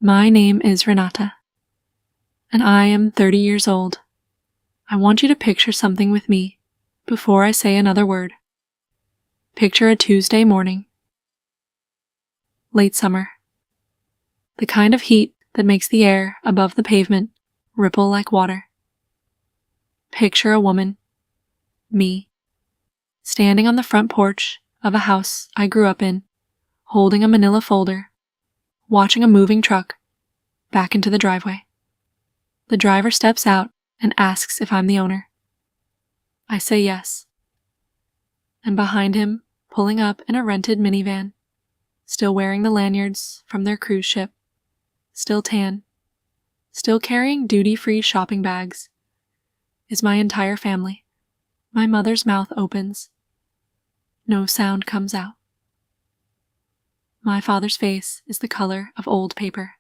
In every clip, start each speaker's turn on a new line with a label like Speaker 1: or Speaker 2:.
Speaker 1: My name is Renata, and I am 30 years old. I want you to picture something with me before I say another word. Picture a Tuesday morning. Late summer. The kind of heat that makes the air above the pavement ripple like water. Picture a woman, me, standing on the front porch of a house I grew up in, holding a manila folder, watching a moving truck back into the driveway. The driver steps out and asks if I'm the owner. I say yes. And behind him, pulling up in a rented minivan, still wearing the lanyards from their cruise ship, still tan, still carrying duty-free shopping bags, is my entire family. My mother's mouth opens. No sound comes out. My father's face is the color of old paper,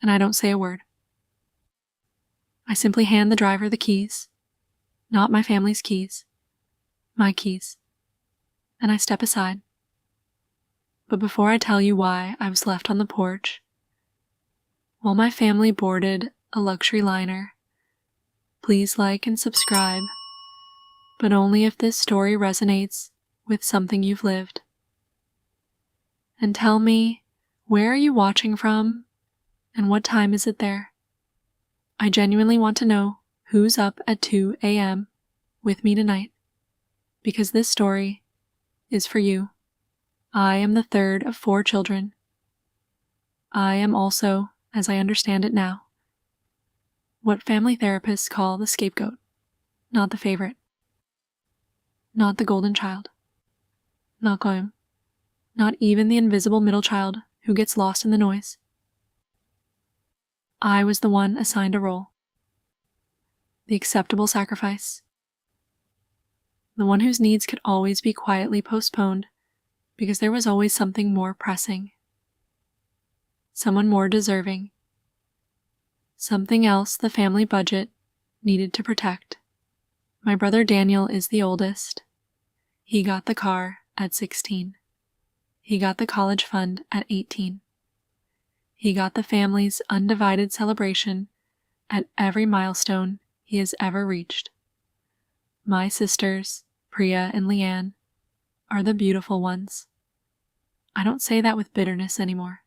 Speaker 1: and I don't say a word. I simply hand the driver the keys, not my family's keys, my keys, and I step aside. But before I tell you why I was left on the porch, while my family boarded a luxury liner, please like and subscribe, but only if this story resonates with something you've lived. And tell me, where are you watching from, and what time is it there? I genuinely want to know who's up at 2 a.m. with me tonight, because this story is for you. I am the third of 4 children. I am also, as I understand it now, what family therapists call the scapegoat, not the favorite, not the golden child, not Goyim, not even the invisible middle child who gets lost in the noise. I was the one assigned a role, the acceptable sacrifice, the one whose needs could always be quietly postponed because there was always something more pressing, someone more deserving, something else the family budget needed to protect. My brother Daniel is the oldest. He got the car at 16. He got the college fund at 18. He got the family's undivided celebration at every milestone he has ever reached. My sisters, Priya and Leanne, are the beautiful ones. I don't say that with bitterness anymore.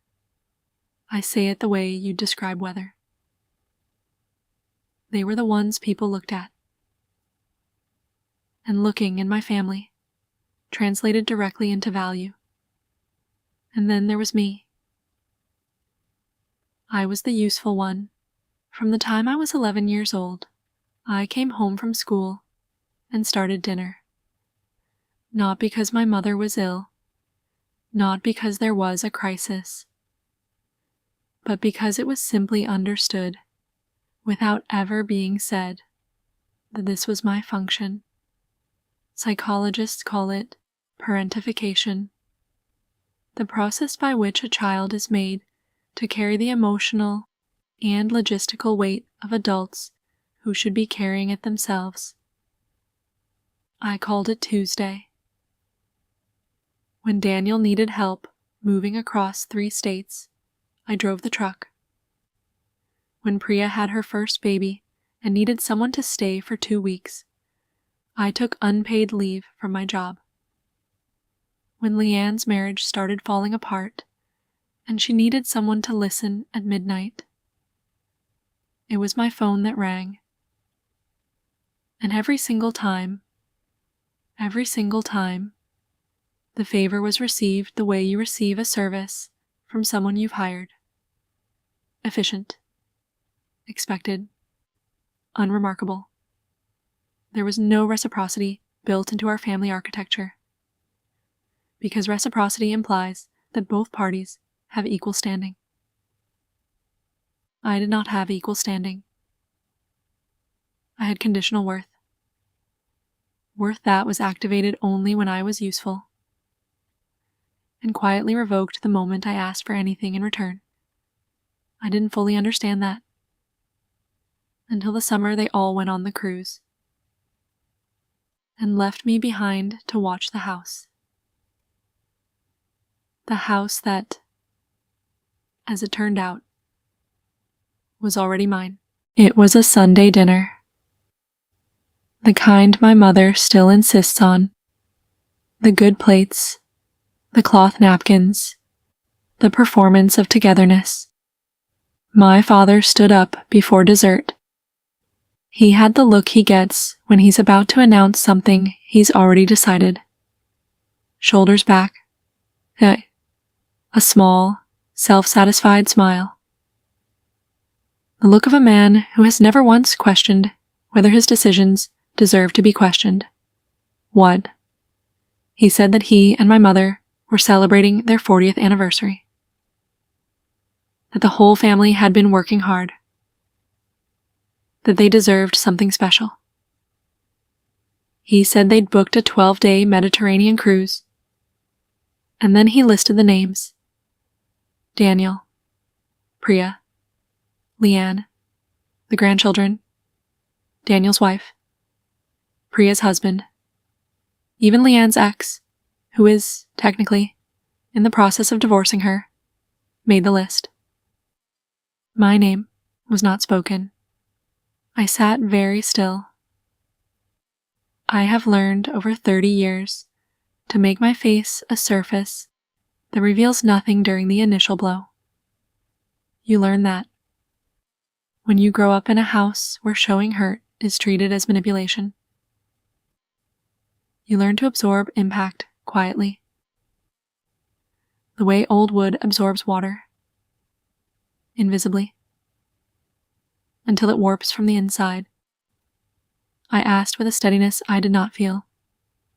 Speaker 1: I say it the way you describe weather. They were the ones people looked at. And looking in my family translated directly into value. And then there was me. I was the useful one. From the time I was 11 years old, I came home from school and started dinner. Not because my mother was ill, not because there was a crisis, but because it was simply understood, without ever being said, that this was my function. Psychologists call it parentification, the process by which a child is made to carry the emotional and logistical weight of adults who should be carrying it themselves. I called it Tuesday. When Daniel needed help moving across 3 states, I drove the truck. When Priya had her first baby and needed someone to stay for 2 weeks, I took unpaid leave from my job. When Leanne's marriage started falling apart, and she needed someone to listen at midnight, it was my phone that rang. And every single time, the favor was received the way you receive a service from someone you've hired. Efficient, expected, unremarkable. There was no reciprocity built into our family architecture, because reciprocity implies that both parties have equal standing. I did not have equal standing. I had conditional worth. Worth that was activated only when I was useful, and quietly revoked the moment I asked for anything in return. I didn't fully understand that until the summer they all went on the cruise and left me behind to watch the house. The house that, as it turned out, was already mine. It was a Sunday dinner. The kind my mother still insists on. The good plates, the cloth napkins, the performance of togetherness. My father stood up before dessert. He had the look he gets when he's about to announce something he's already decided. Shoulders back. A small, self-satisfied smile. The look of a man who has never once questioned whether his decisions deserve to be questioned. What? He said that he and my mother were celebrating their 40th anniversary. That the whole family had been working hard. That they deserved something special. He said they'd booked a 12-day Mediterranean cruise. And then he listed the names. Daniel, Priya, Leanne, the grandchildren, Daniel's wife, Priya's husband, even Leanne's ex, who is, technically, in the process of divorcing her, made the list. My name was not spoken. I sat very still. I have learned over 30 years to make my face a surface that reveals nothing during the initial blow. You learn that when you grow up in a house where showing hurt is treated as manipulation. You learn to absorb impact quietly, the way old wood absorbs water, invisibly, until it warps from the inside. I asked with a steadiness I did not feel.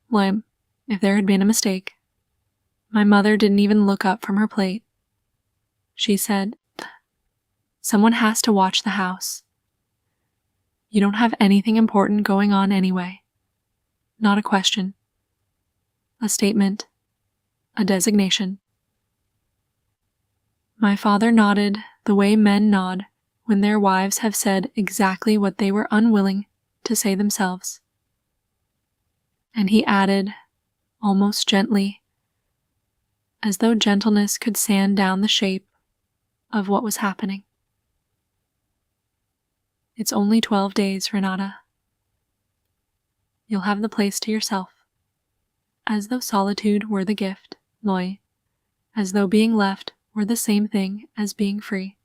Speaker 1: Well, if there had been a mistake. My mother didn't even look up from her plate. She said, "Someone has to watch the house. You don't have anything important going on anyway." Not a question. A statement. A designation. My father nodded the way men nod when their wives have said exactly what they were unwilling to say themselves. And he added, almost gently, as though gentleness could sand down the shape of what was happening. It's only 12 days, Renata. You'll have the place to yourself, as though solitude were the gift, Loy, as though being left were the same thing as being free.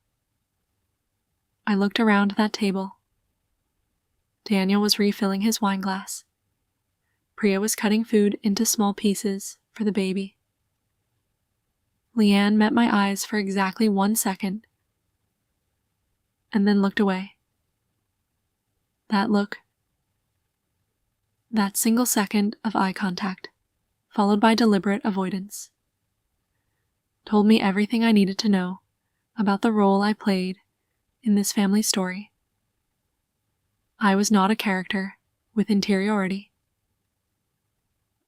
Speaker 1: I looked around that table. Daniel was refilling his wine glass. Priya was cutting food into small pieces for the baby. Leanne met my eyes for exactly 1 second, and then looked away. That look, that single second of eye contact, followed by deliberate avoidance, told me everything I needed to know about the role I played in this family story. I was not a character with interiority.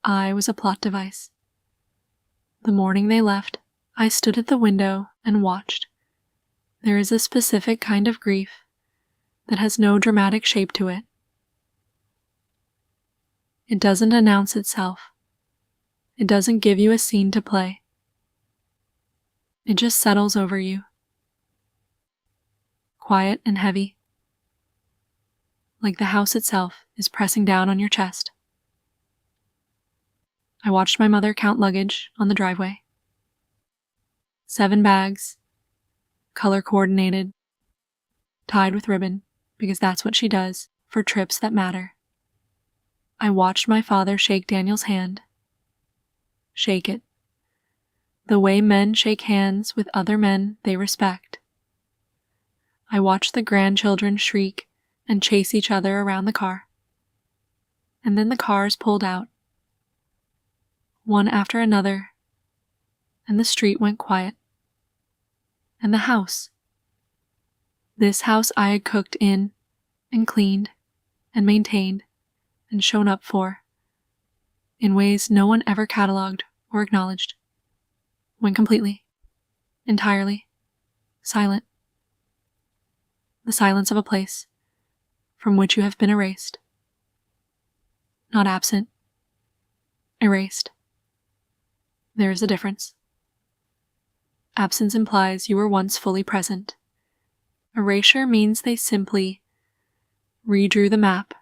Speaker 1: I was a plot device. The morning they left, I stood at the window and watched. There is a specific kind of grief that has no dramatic shape to it. It doesn't announce itself. It doesn't give you a scene to play. It just settles over you. Quiet and heavy. Like the house itself is pressing down on your chest. I watched my mother count luggage on the driveway. 7 bags, color coordinated, tied with ribbon, because that's what she does for trips that matter. I watched my father shake Daniel's hand. Shake it. The way men shake hands with other men they respect. I watched the grandchildren shriek and chase each other around the car. And then the cars pulled out, one after another, and the street went quiet. And the house. This house I had cooked in, and cleaned, and maintained, and shown up for, in ways no one ever catalogued or acknowledged, went completely, entirely, silent. The silence of a place from which you have been erased. Not absent. Erased. There is a difference. Absence implies you were once fully present, Erasure means they simply redrew the map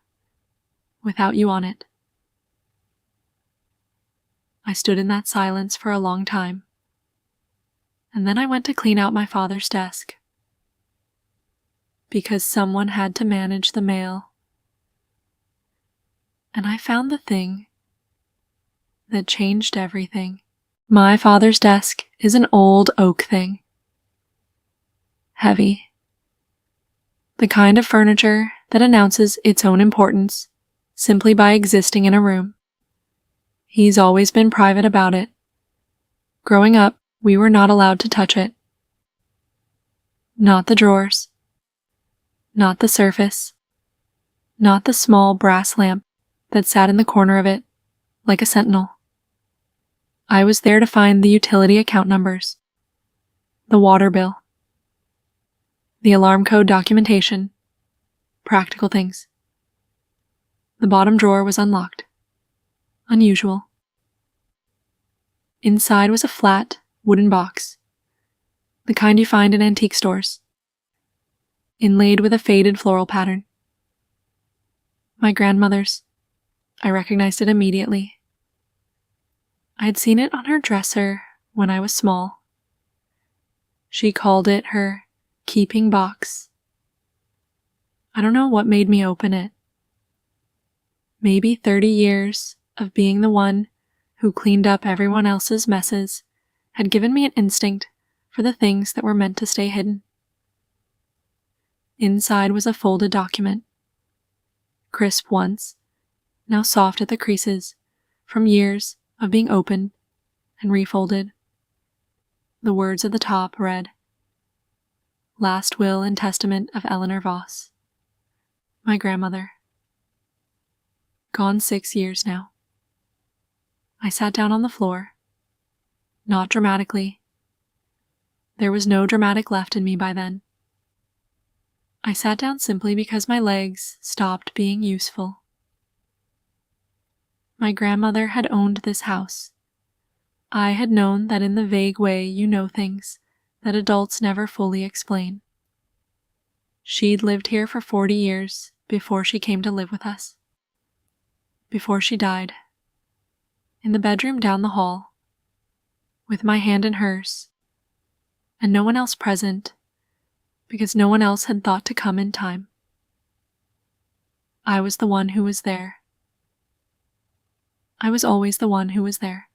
Speaker 1: without you on it. I stood in that silence for a long time, and then I went to clean out my father's desk, because someone had to manage the mail, and I found the thing that changed everything. My father's desk is an old oak thing. Heavy. The kind of furniture that announces its own importance simply by existing in a room. He's always been private about it. Growing up, we were not allowed to touch it. Not the drawers. Not the surface. Not the small brass lamp that sat in the corner of it like a sentinel. I was there to find the utility account numbers, the water bill, the alarm code documentation, practical things. The bottom drawer was unlocked. Unusual. Inside was a flat, wooden box, the kind you find in antique stores, inlaid with a faded floral pattern. My grandmother's. I recognized it immediately. I had seen it on her dresser when I was small. She called it her keeping box. I don't know what made me open it. Maybe 30 years of being the one who cleaned up everyone else's messes had given me an instinct for the things that were meant to stay hidden. Inside was a folded document. Crisp once, now soft at the creases, from years of being opened and refolded. The words at the top read, "Last Will and Testament of Eleanor Voss." My grandmother. Gone 6 years now. I sat down on the floor. Not dramatically. There was no dramatic left in me by then. I sat down simply because my legs stopped being useful. My grandmother had owned this house. I had known that in the vague way you know things that adults never fully explain. She'd lived here for 40 years before she came to live with us. Before she died. In the bedroom down the hall, with my hand in hers, and no one else present, because no one else had thought to come in time. I was the one who was there. I was always the one who was there,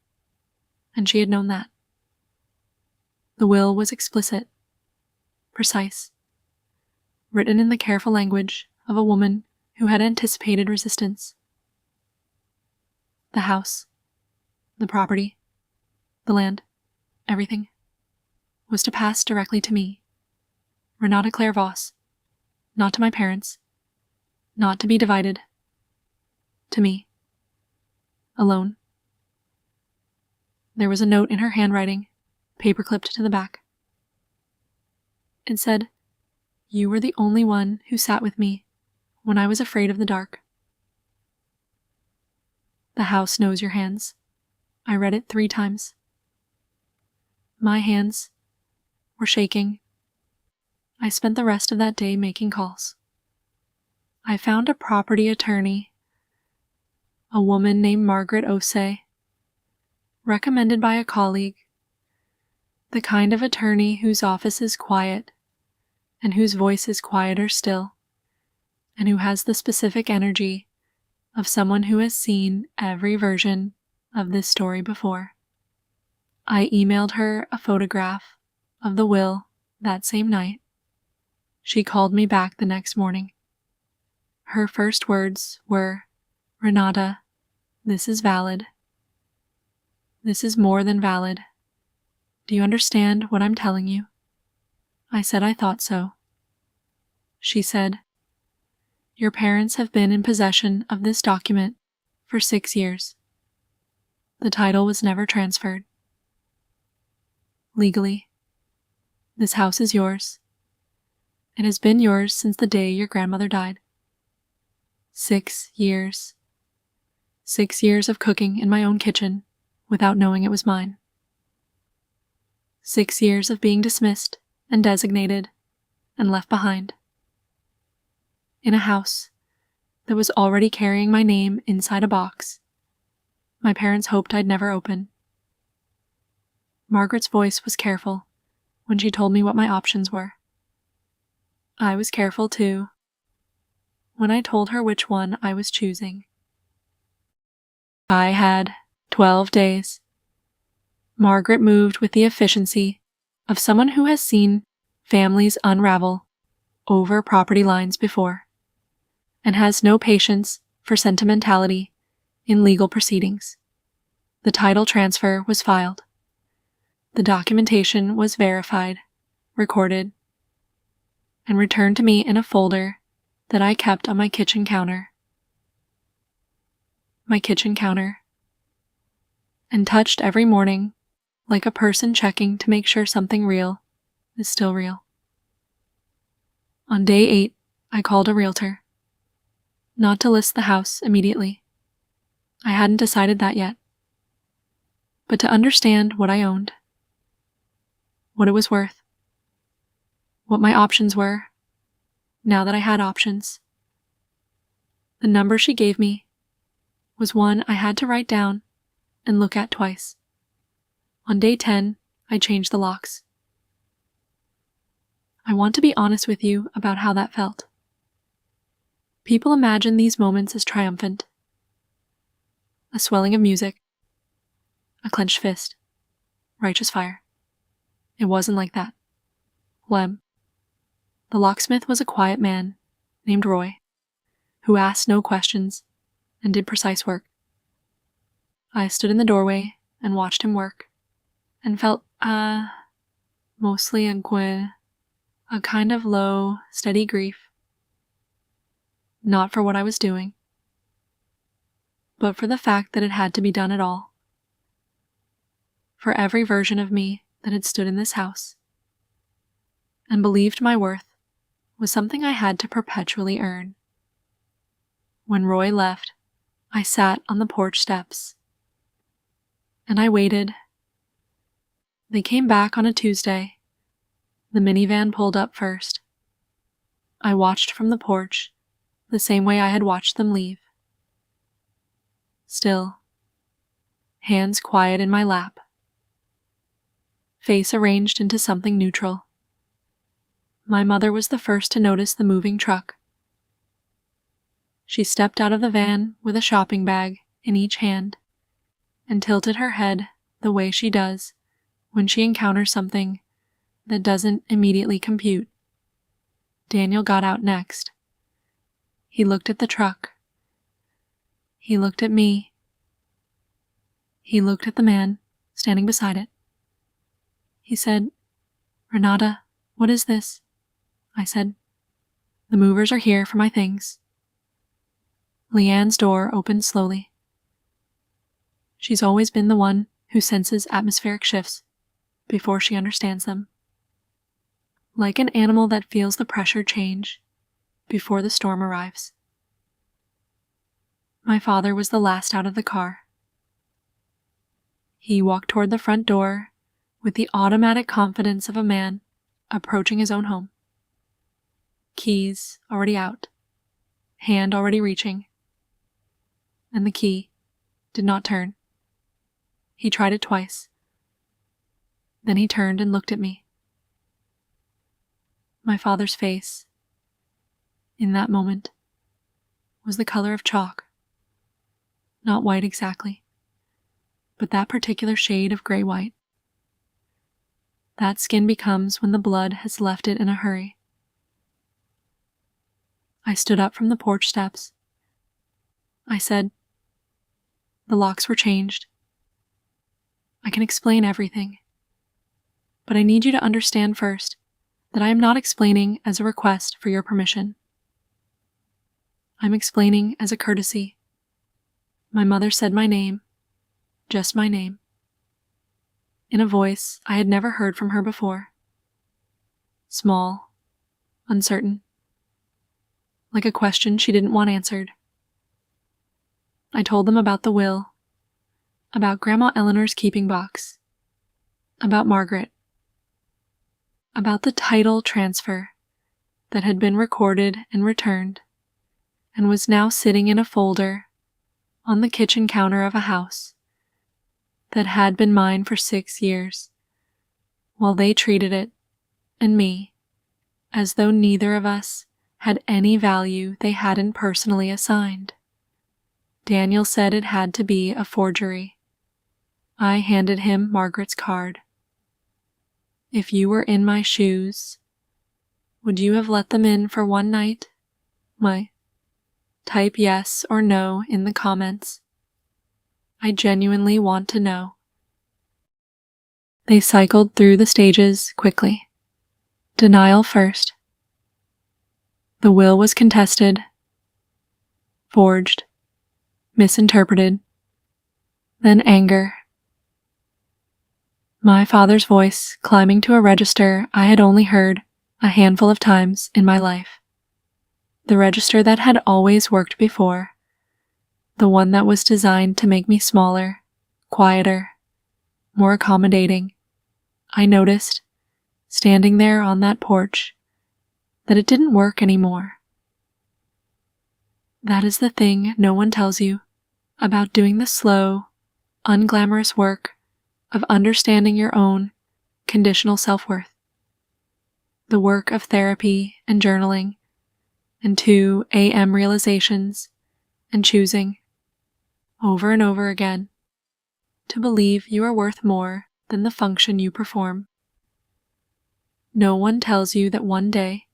Speaker 1: and she had known that. The will was explicit, precise, written in the careful language of a woman who had anticipated resistance. The house, the property, the land, everything, was to pass directly to me, Renata Claire Voss, not to my parents, not to be divided, to me. Alone. There was a note in her handwriting, paper-clipped to the back. It said, "You were the only one who sat with me when I was afraid of the dark." The house knows your hands. I read it 3 times. My hands were shaking. I spent the rest of that day making calls. I found a property attorney, a woman named Margaret Osei, recommended by a colleague, the kind of attorney whose office is quiet and whose voice is quieter still, and who has the specific energy of someone who has seen every version of this story before. I emailed her a photograph of the will that same night. She called me back the next morning. Her first words were, "Renata, this is valid. This is more than valid. Do you understand what I'm telling you?" I said I thought so. She said, "Your parents have been in possession of this document for 6 years. The title was never transferred. Legally, this house is yours. It has been yours since the day your grandmother died. 6 years. 6 years of cooking in my own kitchen without knowing it was mine. 6 years of being dismissed and designated and left behind. In a house that was already carrying my name inside a box my parents hoped I'd never open. Margaret's voice was careful when she told me what my options were. I was careful too when I told her which one I was choosing. I had 12 days. Margaret moved with the efficiency of someone who has seen families unravel over property lines before and has no patience for sentimentality in legal proceedings. The title transfer was filed. The documentation was verified, recorded, and returned to me in a folder that I kept on my kitchen counter. And touched every morning like a person checking to make sure something real is still real. On day 8, I called a realtor. Not to list the house immediately. I hadn't decided that yet. But to understand what I owned, what it was worth, what my options were, now that I had options. The number she gave me was one I had to write down and look at twice. On day 10, I changed the locks. I want to be honest with you about how that felt. People imagine these moments as triumphant. A swelling of music, a clenched fist, righteous fire. It wasn't like that. Lem. The locksmith was a quiet man named Roy, who asked no questions and did precise work. I stood in the doorway and watched him work, and felt, mostly a kind of low, steady grief. Not for what I was doing, but for the fact that it had to be done at all. For every version of me that had stood in this house and believed my worth was something I had to perpetually earn. When Roy left, I sat on the porch steps, and I waited. They came back on a Tuesday. The minivan pulled up first. I watched from the porch, the same way I had watched them leave. Still, hands quiet in my lap, face arranged into something neutral. My mother was the first to notice the moving truck. She stepped out of the van with a shopping bag in each hand and tilted her head the way she does when she encounters something that doesn't immediately compute. Daniel got out next. He looked at the truck. He looked at me. He looked at the man standing beside it. He said, "Renata, what is this?" I said, "The movers are here for my things." Leanne's door opened slowly. She's always been the one who senses atmospheric shifts before she understands them. Like an animal that feels the pressure change before the storm arrives. My father was the last out of the car. He walked toward the front door with the automatic confidence of a man approaching his own home. Keys already out, hand already reaching, and the key did not turn. He tried it twice. Then he turned and looked at me. My father's face, in that moment, was the color of chalk. Not white exactly, but that particular shade of gray-white. That skin becomes when the blood has left it in a hurry. I stood up from the porch steps. I said, "The locks were changed. I can explain everything. But I need you to understand first that I am not explaining as a request for your permission. I'm explaining as a courtesy. My mother said my name, just my name, in a voice I had never heard from her before. Small, uncertain, like a question she didn't want answered. I told them about the will, about Grandma Eleanor's keeping box, about Margaret, about the title transfer that had been recorded and returned, and was now sitting in a folder on the kitchen counter of a house that had been mine for 6 years, while they treated it, and me, as though neither of us had any value they hadn't personally assigned. Daniel said it had to be a forgery. I handed him Margaret's card. If you were in my shoes, would you have let them in for one night? Type yes or no in the comments. I genuinely want to know. They cycled through the stages quickly. Denial first. The will was contested, forged, misinterpreted, then anger. My father's voice climbing to a register I had only heard a handful of times in my life. The register that had always worked before, the one that was designed to make me smaller, quieter, more accommodating. I noticed, standing there on that porch, that it didn't work anymore. That is the thing no one tells you about doing the slow, unglamorous work of understanding your own conditional self-worth. The work of therapy and journaling, and 2 a.m. realizations, and choosing, over and over again, to believe you are worth more than the function you perform. No one tells you that one day,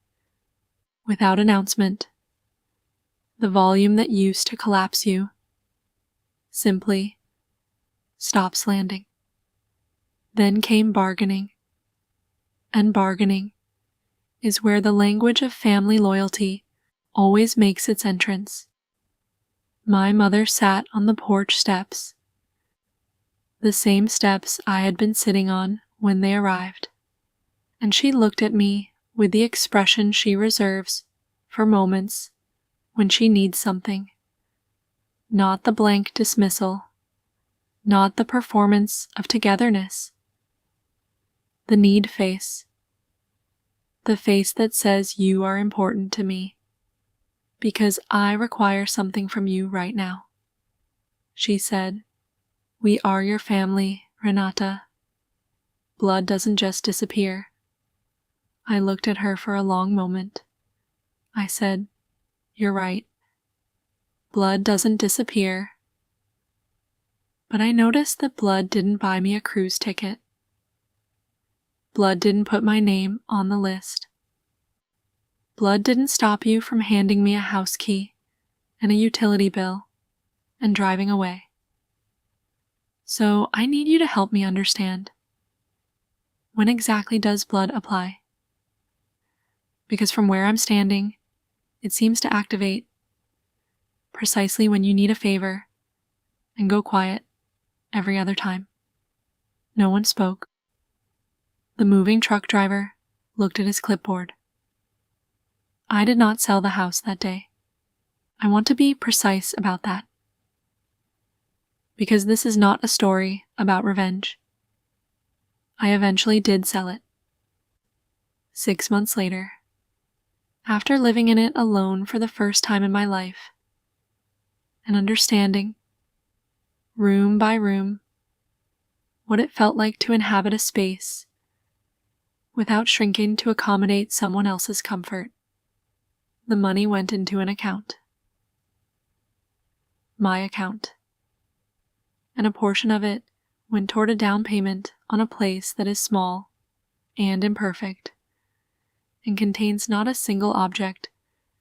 Speaker 1: without announcement, the volume that used to collapse you simply stops landing. Then came bargaining, and bargaining is where the language of family loyalty always makes its entrance. My mother sat on the porch steps, the same steps I had been sitting on when they arrived, and she looked at me with the expression she reserves for moments when she needs something. Not the blank dismissal, not the performance of togetherness. The need face. The face that says you are important to me, because I require something from you right now. She said, "We are your family, Renata. Blood doesn't just disappear." I looked at her for a long moment. I said, "You're right. Blood doesn't disappear." But I noticed that blood didn't buy me a cruise ticket. Blood didn't put my name on the list. Blood didn't stop you from handing me a house key and a utility bill and driving away. So I need you to help me understand. When exactly does blood apply? Because from where I'm standing, it seems to activate precisely when you need a favor and go quiet every other time. No one spoke. The moving truck driver looked at his clipboard. I did not sell the house that day. I want to be precise about that. Because this is not a story about revenge. I eventually did sell it. 6 months later, after living in it alone for the first time in my life, and understanding, room by room, what it felt like to inhabit a space without shrinking to accommodate someone else's comfort. The money went into an account. My account. And a portion of it went toward a down payment on a place that is small and imperfect and contains not a single object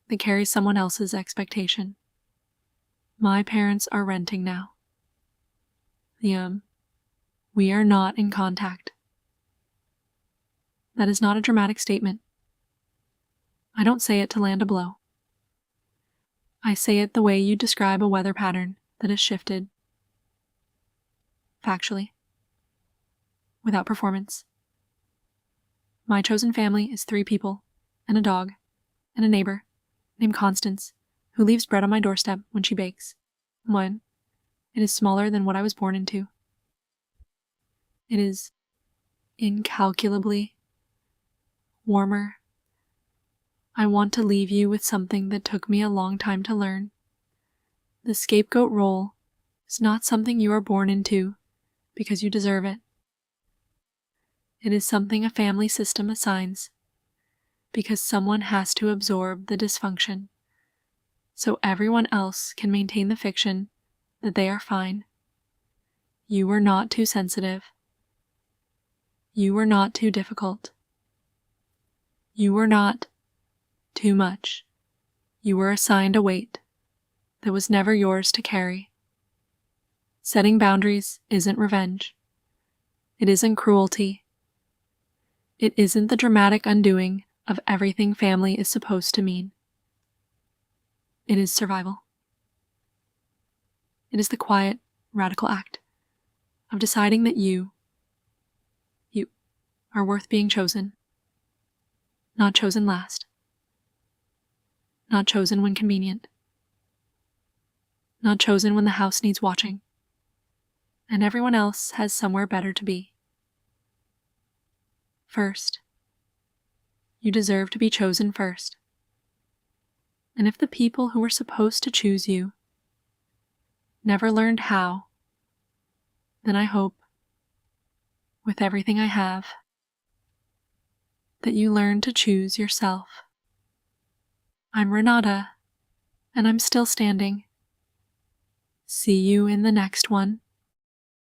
Speaker 1: that carries someone else's expectation. My parents are renting now. We are not in contact. That is not a dramatic statement. I don't say it to land a blow. I say it the way you describe a weather pattern that has shifted. Factually. Without performance. My chosen family is 3 people, and a dog, and a neighbor, named Constance, who leaves bread on my doorstep when she bakes. It is smaller than what I was born into. It is incalculably warmer, I want to leave you with something that took me a long time to learn. The scapegoat role is not something you are born into because you deserve it. It is something a family system assigns because someone has to absorb the dysfunction so everyone else can maintain the fiction that they are fine. You were not too sensitive. You were not too difficult. You were not too much. You were assigned a weight that was never yours to carry. Setting boundaries isn't revenge. It isn't cruelty. It isn't the dramatic undoing of everything family is supposed to mean. It is survival. It is the quiet, radical act of deciding that you are worth being chosen. Not chosen last. Not chosen when convenient. Not chosen when the house needs watching, and everyone else has somewhere better to be. First. You deserve to be chosen first. And if the people who were supposed to choose you never learned how, then I hope, with everything I have, that you learn to choose yourself. I'm Renata, and I'm still standing. See you in the next one.